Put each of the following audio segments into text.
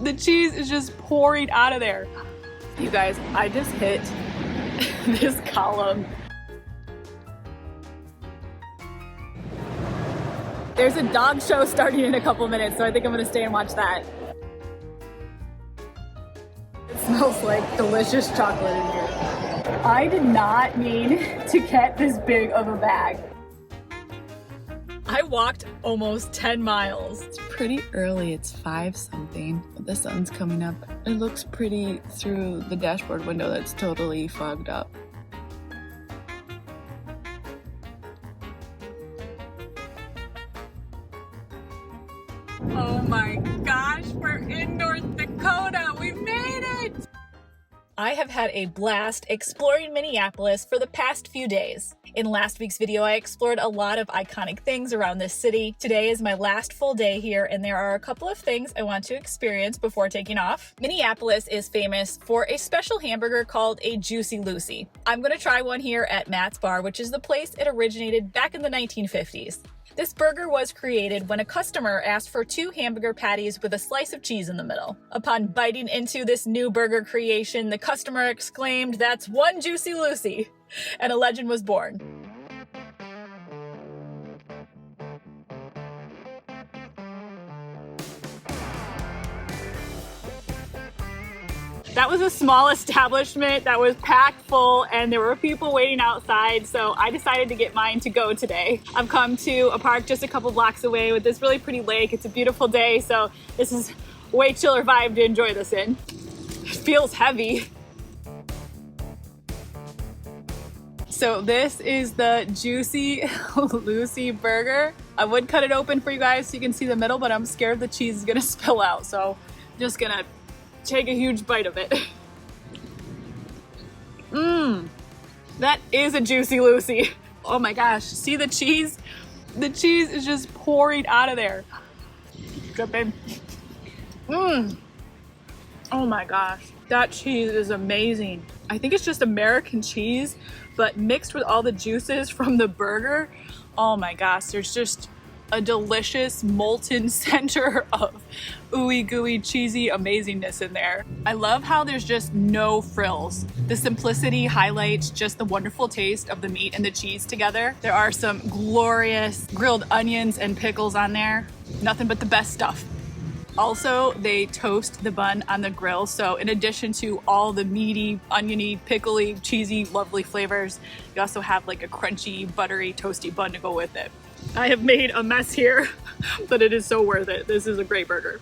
The cheese is just pouring out of there. You guys, I just hit this column. There's a dog show starting in a couple minutes, so I think I'm gonna stay and watch that. It smells like delicious chocolate in here. I did not mean to get this big of a bag. I walked almost 10 miles. It's pretty early, it's 5 something, but the sun's coming up. It looks pretty through the dashboard window that's totally fogged up. Oh my gosh, we're in North Dakota. We made it! I have had a blast exploring Minneapolis for the past few days. In last week's video, I explored a lot of iconic things around this city. Today is my last full day here, and there are a couple of things I want to experience before taking off. Minneapolis is famous for a special hamburger called a Jucy Lucy. I'm gonna try one here at Matt's Bar, which is the place it originated back in the 1950s. This burger was created when a customer asked for 2 hamburger patties with a slice of cheese in the middle. Upon biting into this new burger creation, the customer exclaimed, "That's one Jucy Lucy," and a legend was born. That was a small establishment that was packed full and there were people waiting outside, so I decided to get mine to go today. I've come to a park just a couple blocks away with this really pretty lake. It's a beautiful day, so this is a way chiller vibe to enjoy this in. It feels heavy. So this is the Jucy Lucy burger. I would cut it open for you guys so you can see the middle, but I'm scared the cheese is gonna spill out, so I'm just gonna take a huge bite of it. That is a Jucy Lucy. Oh my gosh, see the cheese? The cheese is just pouring out of there. Dripping. Oh my gosh, that cheese is amazing. I think it's just American cheese, but mixed with all the juices from the burger. Oh my gosh, there's just a delicious molten center of ooey gooey cheesy amazingness in there. I love how there's just no frills. The simplicity highlights just the wonderful taste of the meat and the cheese together. There are some glorious grilled onions and pickles on there. Nothing but the best stuff. Also, they toast the bun on the grill, so in addition to all the meaty, oniony, pickly, cheesy, lovely flavors, you also have like a crunchy, buttery, toasty bun to go with it. I have made a mess here, but it is so worth it. This is a great burger.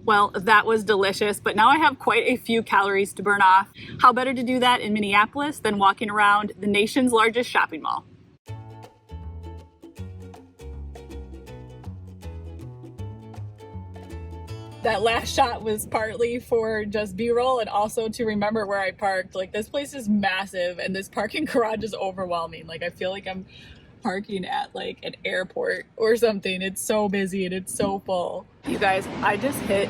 Well, that was delicious, but now I have quite a few calories to burn off. How better to do that in Minneapolis than walking around the nation's largest shopping mall? That last shot was partly for just B-roll and also to remember where I parked. Like, this place is massive and this parking garage is overwhelming. Like, I feel like I'm parking at like an airport or something. It's so busy and it's so full. You guys, I just hit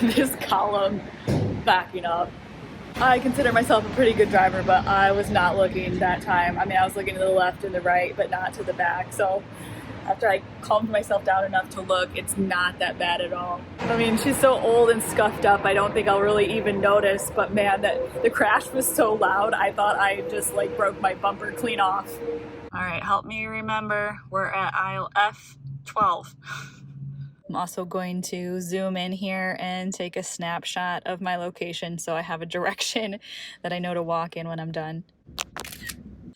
this column backing up. I consider myself a pretty good driver, but I was not looking that time. I mean, I was looking to the left and the right, but not to the back. So after I calmed myself down enough to look, it's not that bad at all. I mean, she's so old and scuffed up, I don't think I'll really even notice, but man, that the crash was so loud, I thought I just like broke my bumper clean off. All right, help me remember, we're at aisle F12. I'm also going to zoom in here and take a snapshot of my location so I have a direction that I know to walk in when I'm done.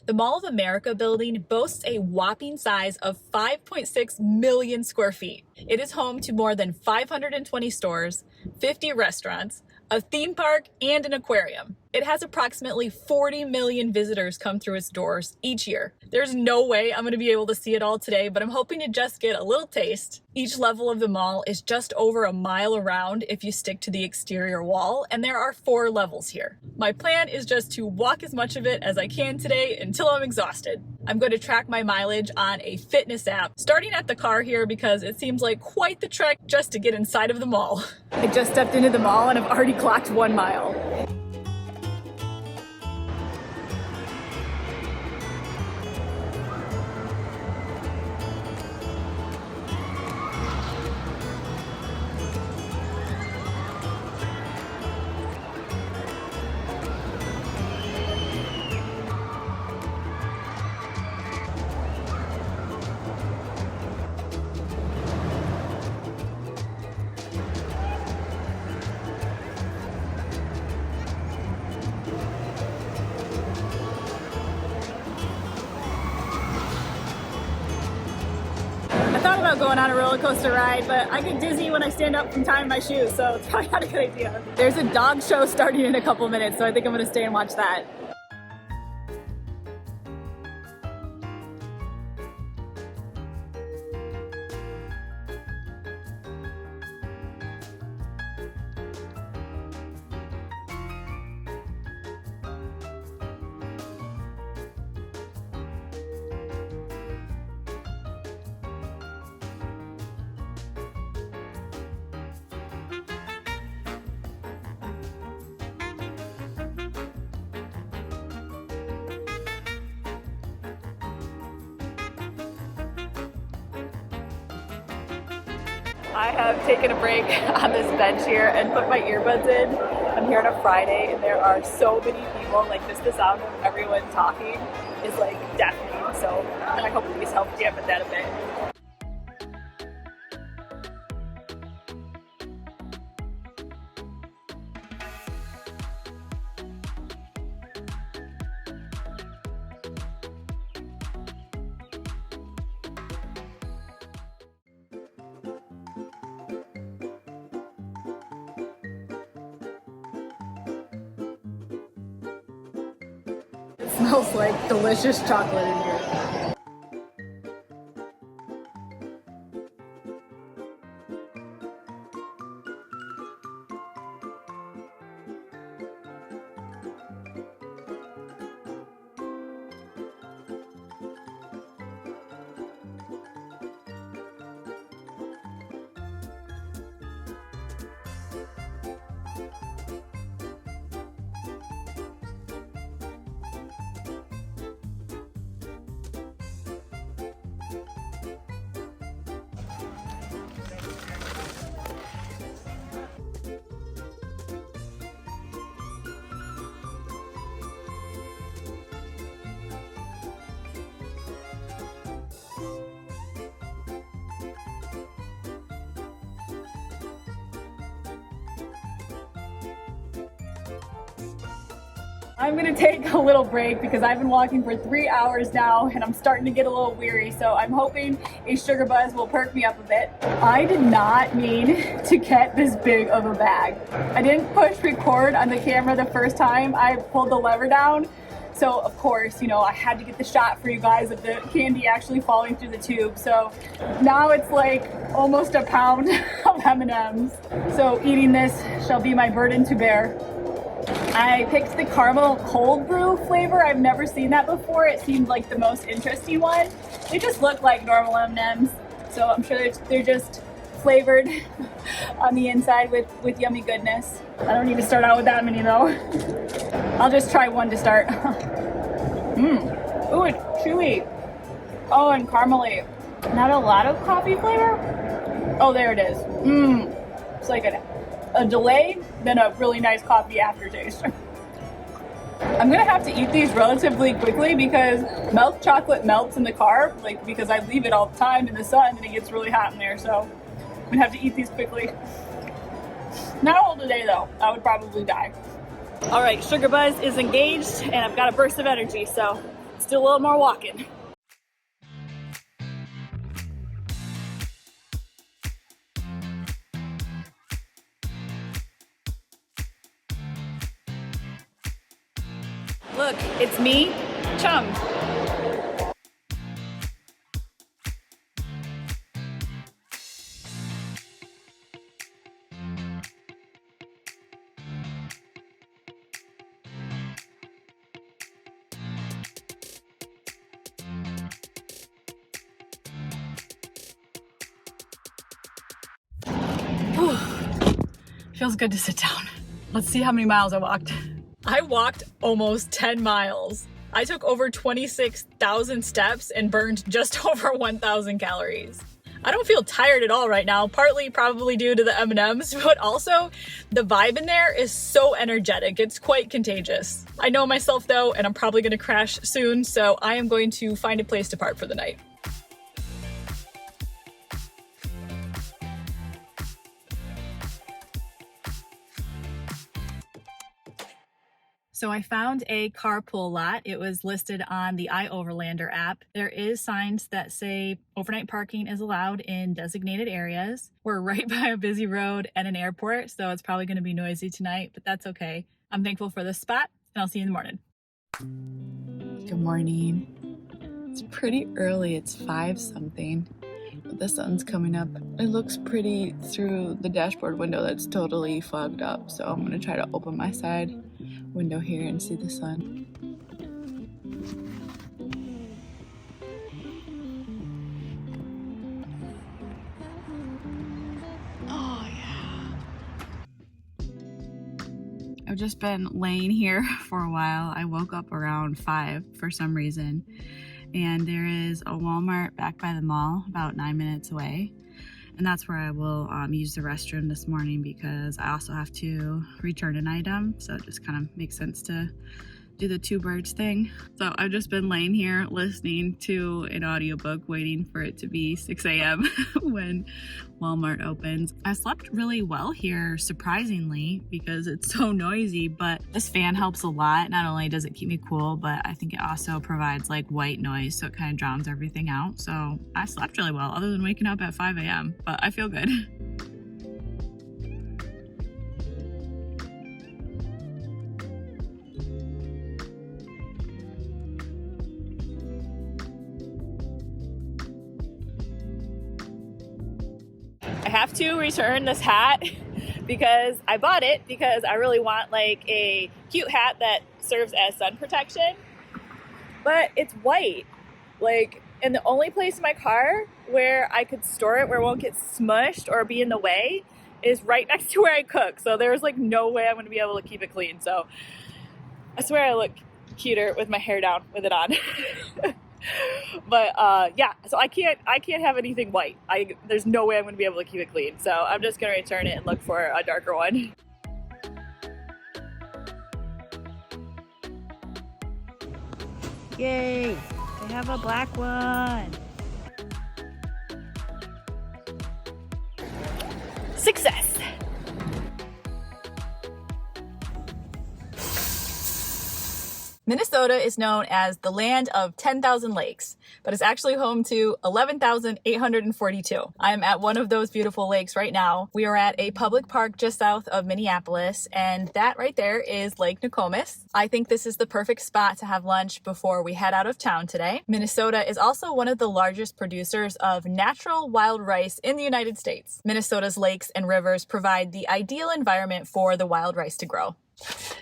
The Mall of America building boasts a whopping size of 5.6 million square feet. It is home to more than 520 stores, 50 restaurants, a theme park, and an aquarium. It has approximately 40 million visitors come through its doors each year. There's no way I'm gonna be able to see it all today, but I'm hoping to just get a little taste. Each level of the mall is just over a mile around if you stick to the exterior wall, and there are 4 levels here. My plan is just to walk as much of it as I can today until I'm exhausted. I'm going to track my mileage on a fitness app, starting at the car here because it seems like quite the trek just to get inside of the mall. I just stepped into the mall and I've already clocked 1 mile. about going on a roller coaster ride, but I get dizzy when I stand up from tying my shoes, so it's probably not a good idea. There's a dog show starting in a couple minutes, so I think I'm gonna stay and watch that. I have taken a break on this bench here and put my earbuds in. I'm here on a Friday and there are so many people, like just the sound of everyone talking is like deafening. So I hope these help dampen that a bit. It smells like delicious chocolate in here. I'm gonna take a little break because I've been walking for 3 hours now and I'm starting to get a little weary, so I'm hoping a sugar buzz will perk me up a bit. I did not mean to get this big of a bag. I didn't push record on the camera the first time I pulled the lever down, so of course, you know, I had to get the shot for you guys of the candy actually falling through the tube. So now it's like almost a pound of M&Ms. So eating this shall be my burden to bear. I picked the caramel cold brew flavor. I've never seen that before. It seemed like the most interesting one. They just look like normal M&Ms, so I'm sure they're just flavored on the inside with yummy goodness. I don't need to start out with that many though. I'll just try one to start. Ooh, it's chewy. Oh, and caramely. Not a lot of coffee flavor. Oh, there it is. It's like a delay, then a really nice coffee aftertaste. I'm gonna have to eat these relatively quickly because milk chocolate melts in the car, like because I leave it all the time in the sun and it gets really hot in there, so I'm gonna have to eat these quickly. Not all today though, I would probably die. All right, Sugar Buzz is engaged and I've got a burst of energy, so let's do a little more walking. Look, it's me, Chum. Whew. Feels good to sit down. Let's see how many miles I walked. I walked almost 10 miles. I took over 26,000 steps and burned just over 1,000 calories. I don't feel tired at all right now, partly probably due to the M&Ms, but also the vibe in there is so energetic. It's quite contagious. I know myself though, and I'm probably gonna crash soon, so I am going to find a place to park for the night. So I found a carpool lot. It was listed on the iOverlander app. There is signs that say overnight parking is allowed in designated areas. We're right by a busy road and an airport, so it's probably going to be noisy tonight, but that's okay. I'm thankful for this spot, and I'll see you in the morning. Good morning. It's pretty early, it's 5 something. The sun's coming up. It looks pretty through the dashboard window that's totally fogged up, so I'm gonna try to open my side window here and see the sun. Oh yeah. I've just been laying here for a while. I woke up around 5 for some reason. And there is a Walmart back by the mall about 9 minutes away, and that's where I will use the restroom this morning because I also have to return an item, so it just kind of makes sense to do the two birds thing. So I've just been laying here listening to an audiobook waiting for it to be 6 a.m. when Walmart opens. I slept really well here, surprisingly, because it's so noisy, but this fan helps a lot. Not only does it keep me cool, but I think it also provides like white noise, so it kind of drowns everything out. So I slept really well, other than waking up at 5 a.m., but I feel good. I have to return this hat because I bought it because I really want like a cute hat that serves as sun protection, but it's white. Like, and the only place in my car where I could store it where it won't get smushed or be in the way is right next to where I cook. So there's like no way I'm gonna be able to keep it clean. So I swear I look cuter with my hair down with it on. But yeah, so I can't have anything white. There's no way I'm gonna be able to keep it clean. So I'm just gonna return it and look for a darker one. Yay, they have a black one. Success. Minnesota is known as the land of 10,000 lakes, but it's actually home to 11,842. I'm at one of those beautiful lakes right now. We are at a public park just south of Minneapolis, and that right there is Lake Nokomis. I think this is the perfect spot to have lunch before we head out of town today. Minnesota is also one of the largest producers of natural wild rice in the United States. Minnesota's lakes and rivers provide the ideal environment for the wild rice to grow.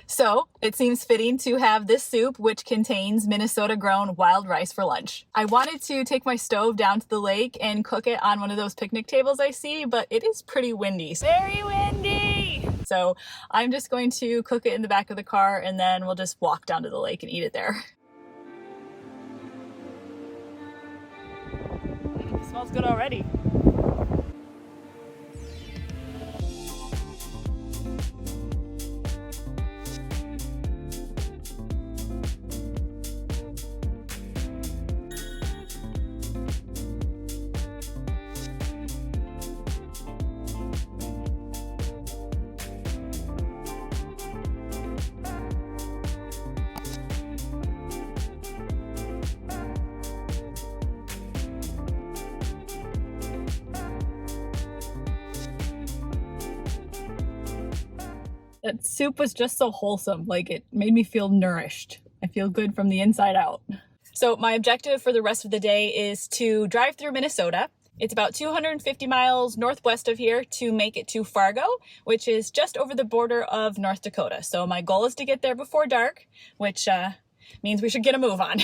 So it seems fitting to have this soup, which contains Minnesota-grown wild rice, for lunch. I wanted to take my stove down to the lake and cook it on one of those picnic tables I see, but it is pretty windy. Very windy! So I'm just going to cook it in the back of the car, and then we'll just walk down to the lake and eat it there. It smells good already. That soup was just so wholesome. Like, it made me feel nourished. I feel good from the inside out. So my objective for the rest of the day is to drive through Minnesota. It's about 250 miles northwest of here to make it to Fargo, which is just over the border of North Dakota. So my goal is to get there before dark, which means we should get a move on.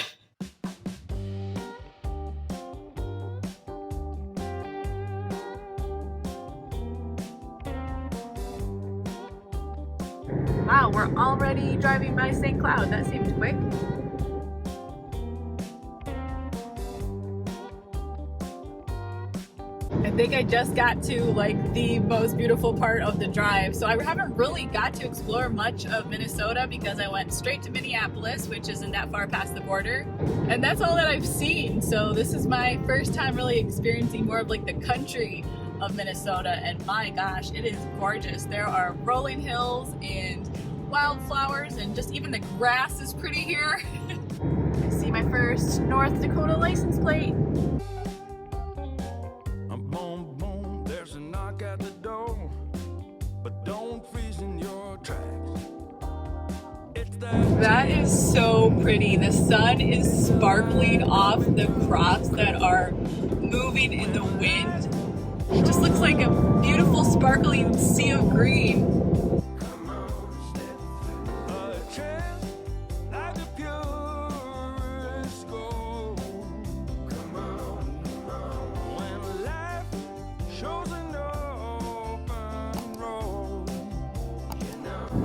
Wow, we're already driving by St. Cloud. That seemed quick. I think I just got to like the most beautiful part of the drive. So I haven't really got to explore much of Minnesota because I went straight to Minneapolis, which isn't that far past the border. And that's all that I've seen. So this is my first time really experiencing more of like the country of Minnesota, and my gosh, it is gorgeous. There are rolling hills and wildflowers, and just even the grass is pretty here. I see my first North Dakota license plate. Boom, boom, there's a knock at the door, but don't freeze in your tracks. It's That is so pretty. The sun is sparkling off the crops that are moving in the wind. It just looks like a beautiful sparkling sea of green.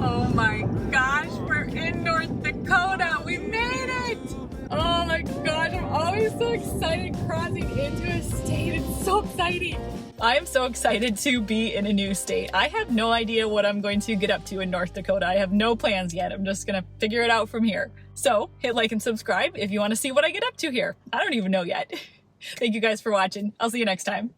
Oh my gosh, we're in North Dakota. We made it! Oh my gosh, I'm always so excited crossing into a state. It's so exciting. I am so excited to be in a new state. I have no idea what I'm going to get up to in North Dakota. I have no plans yet. I'm just gonna figure it out from here. So hit like and subscribe if you want to see what I get up to here. I don't even know yet. Thank you guys for watching. I'll see you next time.